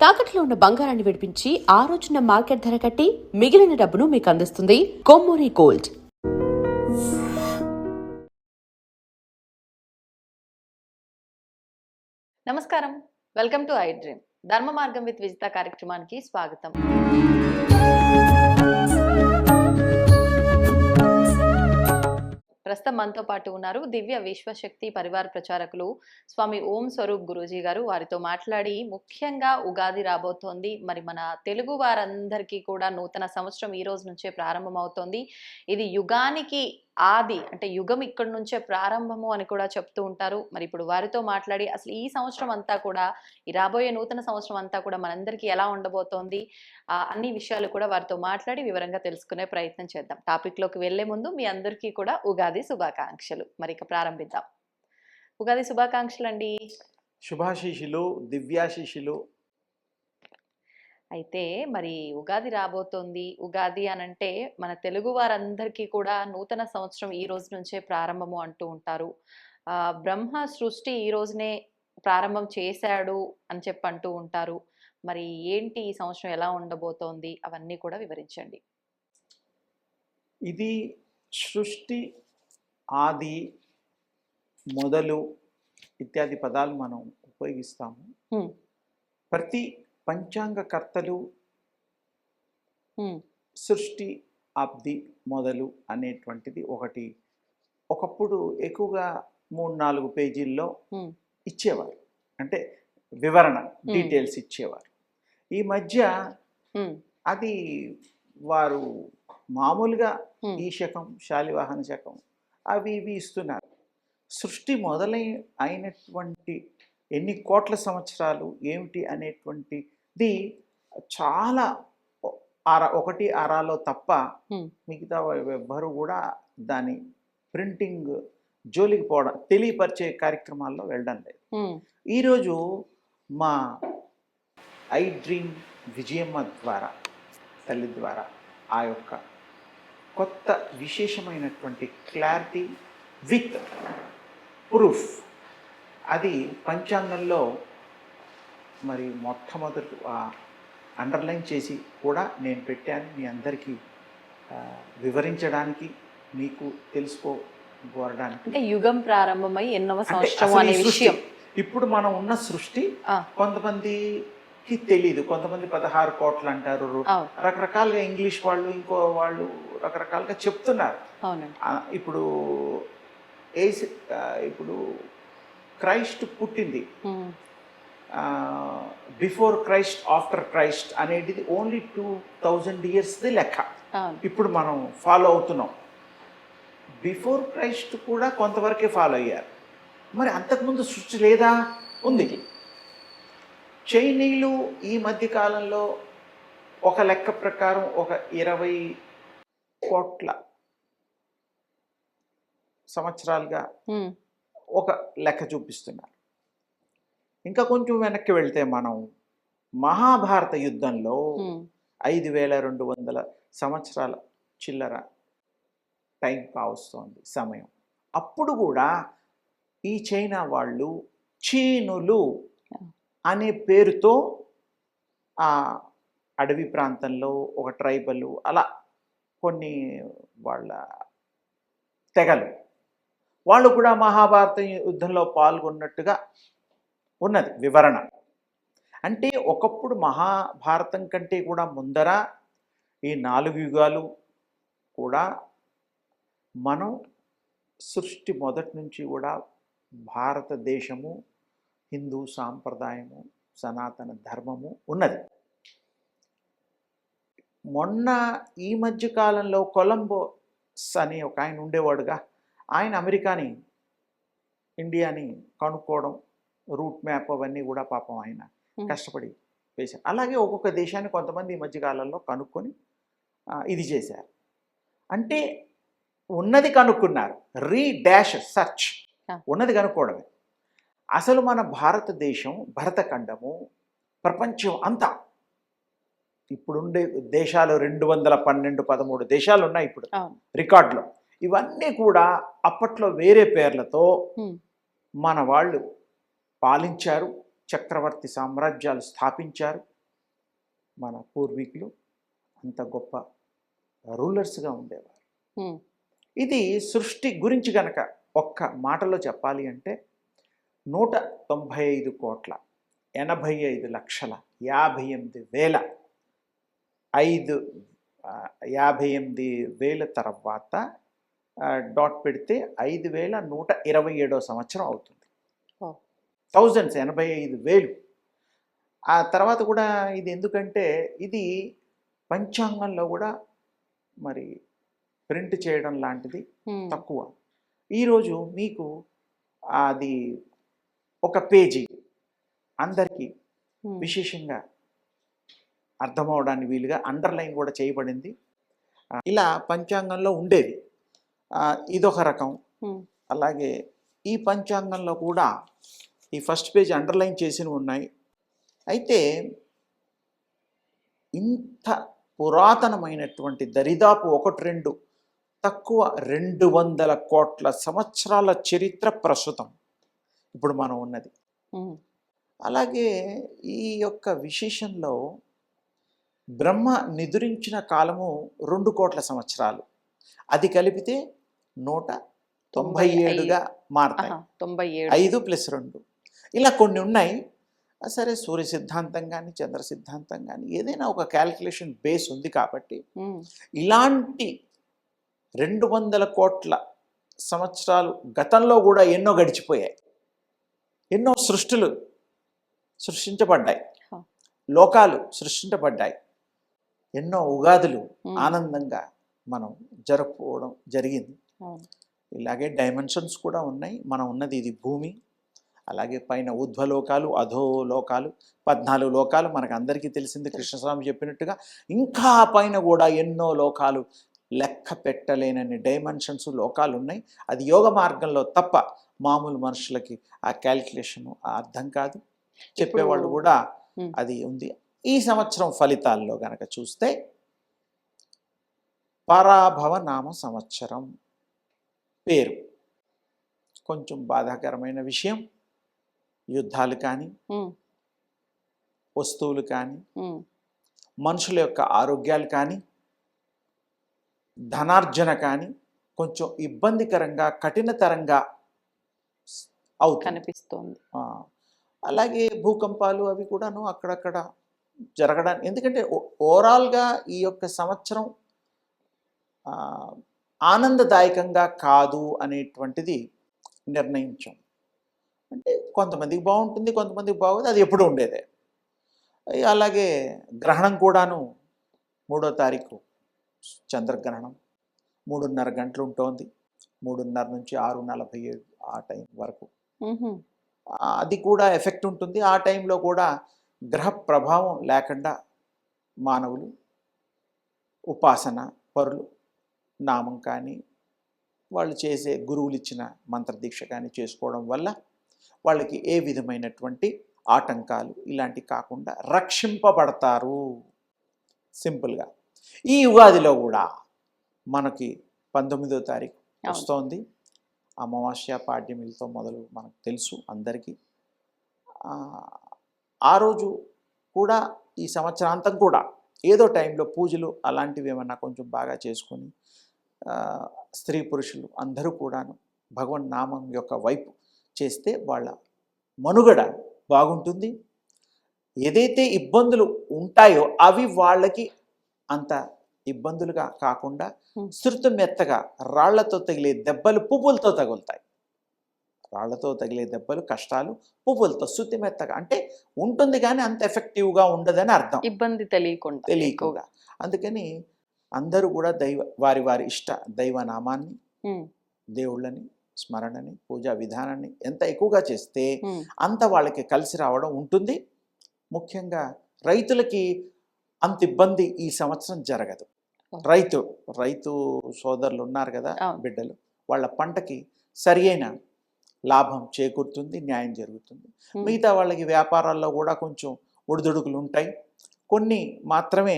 తాకట్లో ఉన్న బంగారాన్ని విడిపించి ఆ రోజున మార్కెట్ ధర కట్టి మిగిలిన డబ్బును మీకు అందిస్తుంది కొమ్మూరి గోల్డ్. నమస్కారం, వెల్కమ్ టు ఐ డ్రీమ్. ధర్మ మార్గం విత్ విజిత కార్యక్రమానికి స్వాగతం. ప్రస్తుతం మనతో పాటు ఉన్నారు దివ్య విశ్వశక్తి పరివార ప్రచారకులు స్వామి ఓం స్వరూప్ గురూజీ గారు. వారితో మాట్లాడి ముఖ్యంగా ఉగాది రాబోతోంది. మరి మన తెలుగు వారందరికీ కూడా నూతన సంవత్సరం ఈ రోజు నుంచే ప్రారంభమవుతోంది. ఇది యుగానికి ఆది, అంటే యుగం ఇక్కడి నుంచే ప్రారంభము అని కూడా చెప్తూ ఉంటారు. మరి ఇప్పుడు వారితో మాట్లాడి అసలు ఈ సంవత్సరం అంతా కూడా, ఈ రాబోయే నూతన సంవత్సరం అంతా కూడా మనందరికీ ఎలా ఉండబోతోంది, అన్ని విషయాలు కూడా వారితో మాట్లాడి వివరంగా తెలుసుకునే ప్రయత్నం చేద్దాం. టాపిక్ లోకి వెళ్లే ముందు మీ అందరికీ కూడా ఉగాది శుభాకాంక్షలు. మరి ఇక ప్రారంభిద్దాం. ఉగాది శుభాకాంక్షలు అండి. శుభాశీషులు, దివ్యాశీషులు. అయితే మరి ఉగాది రాబోతోంది. ఉగాది అనంటే మన తెలుగు వారందరికీ కూడా నూతన సంవత్సరం ఈ రోజు నుంచే ప్రారంభము అంటూ ఉంటారు. బ్రహ్మ సృష్టి ఈ రోజునే ప్రారంభం చేశాడు అని చెప్పి అంటూ ఉంటారు. మరి ఏంటి ఈ సంవత్సరం ఎలా ఉండబోతోంది, అవన్నీ కూడా వివరించండి. ఇది సృష్టి, ఆది, మొదలు ఇత్యాది పదాలు మనం ఉపయోగిస్తాము. ప్రతి పంచాంగకర్తలు సృష్టి, ఆబ్ది, మొదలు అనేటువంటిది ఒకప్పుడు ఎక్కువగా 3-4 పేజీల్లో ఇచ్చేవారు. అంటే వివరణ, డీటెయిల్స్ ఇచ్చేవారు. ఈ మధ్య అది వారు మామూలుగా ఈ శకం, శాలివాహన శకం అవి ఇవి ఇస్తున్నారు. సృష్టి అయినటువంటి ఎన్ని కోట్ల సంవత్సరాలు ఏమిటి అనేటువంటిది చాలా 1 అరాలో తప్ప మిగతా ఎవ్వరు కూడా దాని ప్రింటింగ్ జోలికి పోవడం, తెలియపరిచే కార్యక్రమాల్లో వెళ్ళడం లేదు. ఈరోజు మా ఐ డ్రీమ్ విజయమ్మ ద్వారా, తల్లి ద్వారా ఆ యొక్క కొత్త విశేషమైనటువంటి క్లారిటీ విత్ ప్రూఫ్, అది పంచాంగంలో మరి మొట్టమొదటి అండర్లైన్ చేసి కూడా నేను పెట్టాను. మీ అందరికీ వివరించడానికి, మీకు తెలుసుకోవడానికి. అంటే యుగం ప్రారంభమై ఎన్నవ సంవత్సరం అనే విషయం. ఇప్పుడు మనం ఉన్న సృష్టి కొంతమందికి తెలీదు. కొంతమంది 16 కోట్లు అంటారు, రకరకాలుగా ఇంగ్లీష్ వాళ్ళు, ఇంకో వాళ్ళు రకరకాలుగా చెప్తున్నారు. ఇప్పుడు క్రైస్ట్ పుట్టింది, బిఫోర్ క్రైస్ట్, ఆఫ్టర్ క్రైస్ట్ అనేది ఓన్లీ 2000 ఇయర్స్ది లెక్క ఇప్పుడు మనం ఫాలో అవుతున్నాం. బిఫోర్ క్రైస్ట్ కూడా కొంతవరకే ఫాలో అయ్యారు. మరి అంతకుముందు సృష్టి లేదా? ఉంది. చైనీయులు ఈ మధ్య కాలంలో ఒక లెక్క ప్రకారం 20 కోట్ల సంవత్సరాలుగా ఒక లెక్క చూపిస్తున్నారు. ఇంకా కొంచెం వెనక్కి వెళ్తే మనం మహాభారత యుద్ధంలో 5200 సంవత్సరాల చిల్లర టైం కావస్తోంది, సమయం. అప్పుడు కూడా ఈ చైనా వాళ్ళు చీనులు అనే పేరుతో ఆ అడవి ప్రాంతంలో ఒక ట్రైబల్, అలా కొన్ని వాళ్ళ తెగలు, వాళ్ళు కూడా మహాభారత యుద్ధంలో పాల్గొన్నట్టుగా ఉన్నది వివరణ. అంటే ఒకప్పుడు మహాభారతం కంటే కూడా ముందర ఈ 4 యుగాలు కూడా మనం సృష్టి మొదటి నుంచి కూడా భారతదేశము, హిందూ సాంప్రదాయము, సనాతన ధర్మము ఉన్నది. మొన్న ఈ మధ్య కాలంలో కొలంబోస్ అని ఒక ఆయన ఉండేవాడుగా, ఆయన అమెరికాని, ఇండియాని కనుక్కోవడం, రూట్ మ్యాప్ అవన్నీ కూడా పాపం ఆయన కష్టపడి వేశారు. అలాగే ఒక్కొక్క దేశాన్ని కొంతమంది ఈ మధ్యకాలంలో కనుక్కొని ఇది చేశారు. అంటే ఉన్నది కనుక్కున్నారు. సెర్చ్, ఉన్నది కనుక్కోవడమే. అసలు మన భారతదేశం, భరతఖండము, ప్రపంచం అంతా ఇప్పుడుండే దేశాలు 212-13 దేశాలు ఉన్నాయి ఇప్పుడు రికార్డులో. ఇవన్నీ కూడా అప్పట్లో వేరే పేర్లతో మన వాళ్ళు పాలించారు, చక్రవర్తి సామ్రాజ్యాలు స్థాపించారు. మన పూర్వీకులు అంత గొప్ప రూలర్స్గా ఉండేవారు. ఉమ్, ఇది సృష్టి గురించి గనక ఒక్క మాటలో చెప్పాలి అంటే 195,88,558,000 తర్వాత డాట్ పెడితే 5,127వ సంవత్సరం అవుతుంది. ఓ, థౌజండ్స్ 85,000. ఆ తర్వాత కూడా ఇది ఎందుకంటే ఇది పంచాంగంలో కూడా మరి ప్రింట్ చేయడం లాంటిది ఉమ్, తక్కువ. ఈరోజు మీకు అది ఒక పేజీ అందరికీ ఉమ్, విశేషంగా అర్థమవడానికి వీలుగా అండర్లైన్ కూడా చేయబడింది. ఇలా పంచాంగంలో ఉండేవి. ఇదొక రకం. ఉమ్, అలాగే ఈ పంచాంగంలో కూడా ఈ ఫస్ట్ పేజ్ అండర్లైన్ చేసినవి ఉన్నాయి. అయితే ఇంత పురాతనమైనటువంటి దరిదాపు 1-2 తక్కువ 200 కోట్ల సంవత్సరాల చరిత్ర ప్రస్తుతం ఇప్పుడు మనం ఉన్నది. ఉమ్, అలాగే ఈ యొక్క విశేషంలో బ్రహ్మ నిద్రించిన కాలము 2 కోట్ల సంవత్సరాలు, అది కలిపితే 197గా మారతాయి. 97. 5+2 ఇలా కొన్ని ఉన్నాయి. సరే, సూర్య సిద్ధాంతం కానీ చంద్ర సిద్ధాంతం కానీ ఏదైనా ఒక క్యాల్కులేషన్ బేస్ ఉంది కాబట్టి ఉమ్, ఇలాంటి 200 కోట్ల సంవత్సరాలు గతంలో కూడా ఎన్నో గడిచిపోయాయి. ఎన్నో సృష్టిలు సృష్టించబడ్డాయి, హ. లోకాలు సృష్టించబడ్డాయి, ఎన్నో ఉగాదులు ఉమ్, ఆనందంగా మనం జరుపుకోవడం జరిగింది. అవును. ఇలాగే డైమెన్షన్స్ కూడా ఉన్నాయి. మనం ఉన్నది ఇది భూమి, అలాగే పైన ఊర్ధ్వలోకాలు, అధోలోకాలు, 14 లోకాలు మనకు అందరికీ తెలిసింది. కృష్ణస్వామి చెప్పినట్టుగా ఇంకా పైన కూడా ఎన్నో లోకాలు, లెక్క పెట్టలేనన్ని డైమెన్షన్స్ లోకాలు ఉన్నాయి. అది యోగ మార్గంలో తప్ప మామూలు మనుషులకి ఆ క్యాల్కులేషన్ అర్థం కాదు. చెప్పేవాళ్ళు కూడా అది ఉంది. ఈ సంవత్సరం ఫలితాల్లో గనక చూస్తే పరాభవ నామ సంవత్సరం పేరు కొంచెం బాధాకరమైన విషయం. యుద్ధాలు కానీ, ఉమ్, వస్తువులు కానీ, ఉమ్, మనుషుల యొక్క ఆరోగ్యాలు కానీ, ధనార్జన కానీ కొంచెం ఇబ్బందికరంగా, కఠినతరంగా అవుతుంది, కనిపిస్తోంది. అలాగే భూకంపాలు అవి కూడాను అక్కడక్కడ జరగడానికి, ఎందుకంటే ఓవరాల్గా ఈ యొక్క సంవత్సరం ఆనందదాయకంగా కాదు అనేటువంటిది నిర్ణయించాం. అంటే కొంతమందికి బాగుంటుంది, కొంతమందికి బాగోదు, అది ఎప్పుడు ఉండేదే. అలాగే గ్రహణం కూడాను 3వ తారీఖు చంద్రగ్రహణం 3:30 గంటలు ఉంటుంది. 3:30 నుంచి 6:47 ఆ టైం వరకు ఉహు, అది కూడా ఎఫెక్ట్ ఉంటుంది. ఆ టైంలో కూడా గ్రహ ప్రభావం లేకుండా మానవులు ఉపాసన పరులు నామం కానీ, వాళ్ళు చేసే గురువులు ఇచ్చిన మంత్రదీక్ష కానీ చేసుకోవడం వల్ల వాళ్ళకి ఏ విధమైనటువంటి ఆటంకాలు ఇలాంటివి కాకుండా రక్షింపబడతారు. సింపుల్గా ఈ ఉగాదిలో కూడా మనకి 19వ తారీఖు వస్తోంది. అమావాస్య పాడ్యమిలతో మొదలు మనకు తెలుసు అందరికీ. ఆ రోజు కూడా ఈ సంవత్సరాంతం కూడా ఏదో టైంలో పూజలు అలాంటివి ఏమన్నా కొంచెం బాగా చేసుకొని స్త్రీ పురుషులు అందరూ కూడాను భగవన్ నామం యొక్క వైపు చేస్తే వాళ్ళ మనుగడ బాగుంటుంది. ఏదైతే ఇబ్బందులు ఉంటాయో అవి వాళ్ళకి అంత ఇబ్బందులుగా కాకుండా శృతి మెత్తగా రాళ్లతో తగిలే దెబ్బలు పువ్వులతో తగులుతాయి. రాళ్లతో తగిలే దెబ్బలు కష్టాలు పువ్వులతో శృతి మెత్తగా అంటే ఉంటుంది, కానీ అంత ఎఫెక్టివ్గా ఉండదని అర్థం, ఇబ్బంది తెలియకుండా. అందుకని అందరూ కూడా వారి వారి ఇష్ట దైవనామాన్ని, దేవుళ్ళని, స్మరణని, పూజా విధానాన్ని ఎంత ఎక్కువగా చేస్తే అంత వాళ్ళకి కలిసి రావడం ఉంటుంది. ముఖ్యంగా రైతులకి అంత ఇబ్బంది ఈ సంవత్సరం జరగదు. రైతు సోదరులు ఉన్నారు కదా, బిడ్డలు, వాళ్ళ పంటకి సరి అయిన లాభం చేకూరుతుంది, న్యాయం జరుగుతుంది. మిగతా వాళ్ళకి వ్యాపారాల్లో కూడా కొంచెం ఒడిదుడుకులు ఉంటాయి. కొన్ని మాత్రమే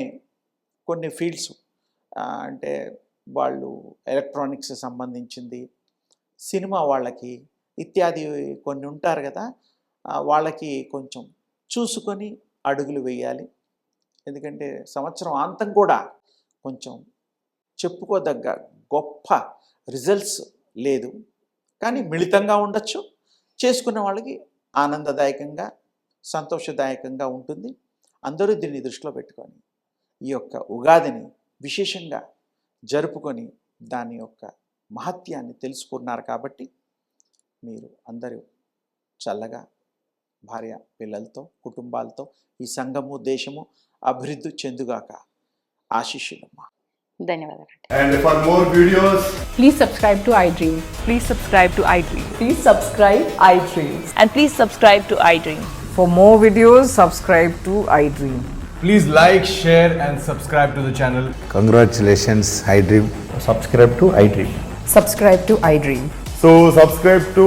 కొన్ని ఫీల్డ్స్ అంటే వాళ్ళు ఎలక్ట్రానిక్స్ సంబంధించింది, సినిమా వాళ్ళకి ఇత్యాది కొన్ని ఉంటారు కదా, వాళ్ళకి కొంచెం చూసుకొని అడుగులు వేయాలి. ఎందుకంటే సంవత్సరం అంతం కూడా కొంచెం చెప్పుకోదగ్గ గొప్ప రిజల్ట్స్ లేదు, కానీ మిళితంగా ఉండొచ్చు. చేసుకున్న వాళ్ళకి ఆనందదాయకంగా సంతోషదాయకంగా ఉంటుంది. అందరూ దీన్ని దృష్టిలో పెట్టుకొని ఈ యొక్క ఉగాదిని విశేషంగా జరుపుకొని దాని యొక్క మహత్యాన్ని తెలుసుకున్నారు. కాబట్టి మీరు అందరూ చల్లగా భార్య పిల్లలతో కుటుంబాలతో ఈ సంఘము దేశము అభివృద్ధి చెందుగాక. ఆశీస్సులమ్మా. ధన్యవాదాలు. And for more videos, Please subscribe to iDream. Please subscribe to iDream. Please subscribe iDream. And please subscribe to iDream. For more videos, subscribe to iDream. please like, share, and subscribe to the channel. Congratulations, iDream. subscribe to iDream. Subscribe to iDream. So subscribe to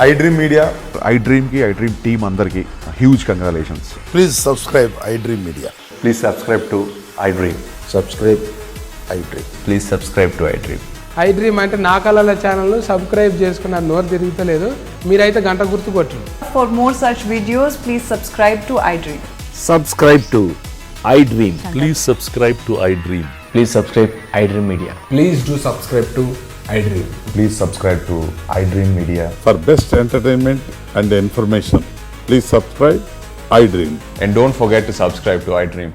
iDream Media. iDream team అందరికి huge congratulations. Please subscribe iDream Media. Please subscribe to iDream. Subscribe iDream. Please subscribe to iDream. iDream అంటే నా కళల ఛానల్ను subscribe చేసుకున్న నోరు తిరుగుతలేదు, మీరైతే గంట గుర్తు కొట్టండి. For more such videos, please subscribe to iDream. Subscribe to iDream. Please subscribe to iDream. Please subscribe iDream Media. Please do subscribe to iDream. Please subscribe to iDream Media. For best entertainment and information, please subscribe iDream. And don't forget to subscribe to iDream.